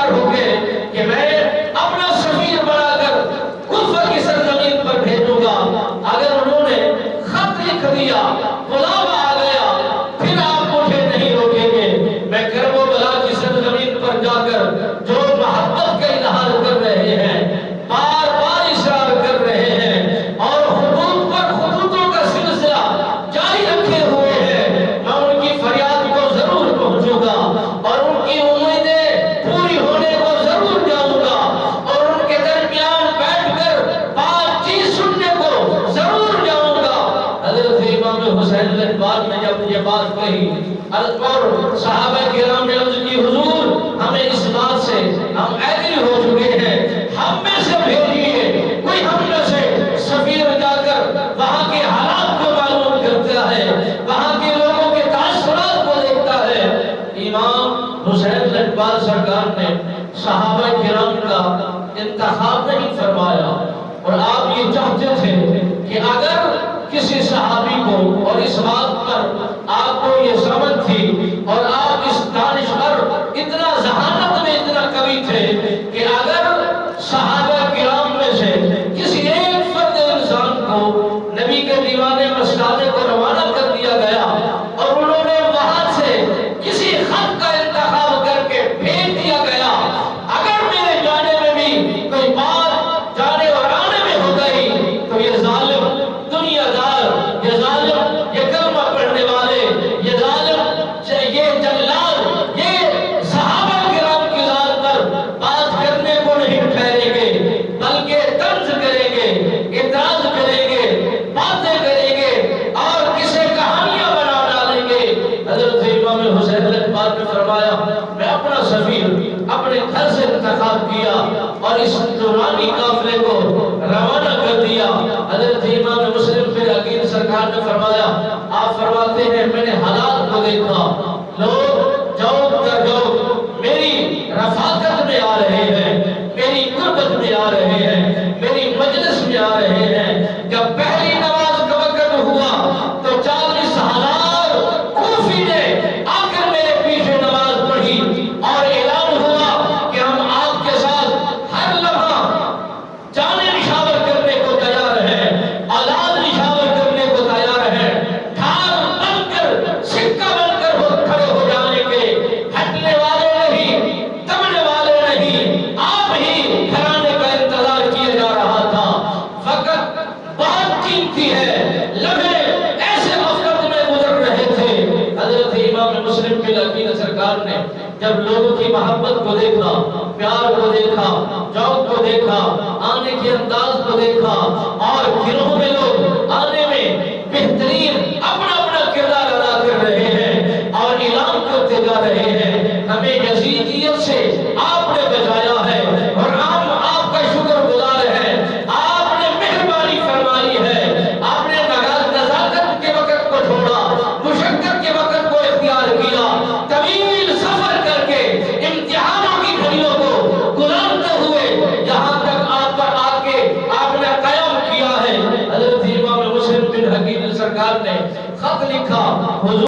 تیار ہو گئے کہ میں اپنا سفیر بنا کر کوفہ کی سرزمین پر بھیجوں گا. اگر انہوں نے خط لکھ دیا، بلاوا آ گیا، پھر آپ مجھے نہیں روکیں گے. میں کربلا کی سرزمین پر جا کر جو محبت کا اظہار کر رہے ہیں، بار بار اصرار کر رہے ہیں اور حدود پر حدودوں کا سلسلہ جاری رکھے ہوئے ہیں، میں ان کی فریاد کو ضرور پہنچوں گا اور ان کی امیدیں پوری ہونے کو ضرور جاؤں گا اور ان کے درمیان بیٹھ کر بات چیت سننے کو ضرور جاؤں گا. حضرت امام حسین نے بعد میں جب یہ بات کہی اور صحابہ کرام نے عرض کی، حضور ہمیں اس بات سے ہم ایگری ہو چکے ہیں، ہم میں سے بھیجیے کوئی ہم میں سے سفیر جا کر وہاں کے حالات کو معلوم کرتا ہے، وہاں کے لوگوں کے تاثرات کو دیکھتا ہے. امام حسین اقبال سرکار نے صحابہ کرام کا انتخاب نہیں فرمایا اور آپ یہ چاہتے تھے کہ اگر کسی صحابی کو، اور اس بات پر آپ کو یہ سمجھ تھی اور آپ اس دانش پر اتنا ذہانت میں اتنا قوی تھے کہ اگر صحابہ کرام میں سے کسی ایک فرد انسان کو نبی کے دیوانے مستانے کو روانہ کر دیا گیا اور انہوں نے وہاں سے کسی خط کا انتخاب کر کے بھیج دیا گیا، اگر میرے جانے میں بھی کوئی بات جانے اور آنے میں ہو گئی تو یہ ظالم دنیا دار، یہ ظالم یہ کلمہ پڑھنے والے، یہ ظالم یہ جلال یہ صحابہ کرام کی ذات پر بات کرنے کو نہیں ٹھہریں گے، بلکہ طنز کریں گے، اعتراض کریں گے، باتیں کریں گے اور کسے کہانیاں بنا ڈالیں گے. حضرت امام حسین اقبال نے فرمایا، میں اپنا سفیر اپنے گھر سے انتخاب کیا اور اس دورانی قافلے کو روانہ کر دیا. حضرت امام مسلم بن عقیل سرکار نے فرمایا، آپ فرماتے ہیں میں نے حالات کو دیکھا، لوگ جوق در جوق میری رفاقت میں آ رہے ہیں، میری قربت میں آ رہے ہیں، میری مجلس میں آ رہے ہیں. جب پہلی نماز کا وقت ہوا تو 40,000 کوفی نے آ کر میرے پیچھے نماز پڑھی اور اعلان ہوا کہ ہم آپ کے ساتھ ہر لمحہ جانے نشاور کرنے کو تیار ہیں، اولاد نشاور کرنے کو تیار ہیں، ڈھال بن کر سکہ بن کر کھڑے ہو جانے کے، ہٹنے والے نہیں، دبنے والے نہیں. آپ ہی گھرانے کا انتظار کیا جا رہا تھا. وقت بہت قیمتی ہے، لمحے ایسے وقت میں گزر رہے تھے. حضرت امام مسلم بن عقیل سرکار نے جب لوگوں کی محبت کو دیکھا، پیار کو دیکھا، ذوق کو دیکھا، آنے کے انداز کو دیکھا اور گروہ میں لوگ آنے میں بہترین اپنا اپنا کردار ادا کر رہے ہیں اور اعلان کرتے جا رہے ہیں، ہمیں یزیدیت سے آپ نے بچایا ہے اور ہم آپ کا شکر گزار ہیں. آپ نے مہربانی فرمائی ہے، آپ نے نزاکت کے وقت کو چھوڑا، مشقت کے وقت کو اختیار کیا، طویل سفر کر کے امتحانوں کی گھڑیوں کو گزارتے ہوئے یہاں تک آپ پر آ کے آپ نے قیام کیا ہے. حضرت امام مسلم بن عقیل سرکار نے خط لکھا، حضور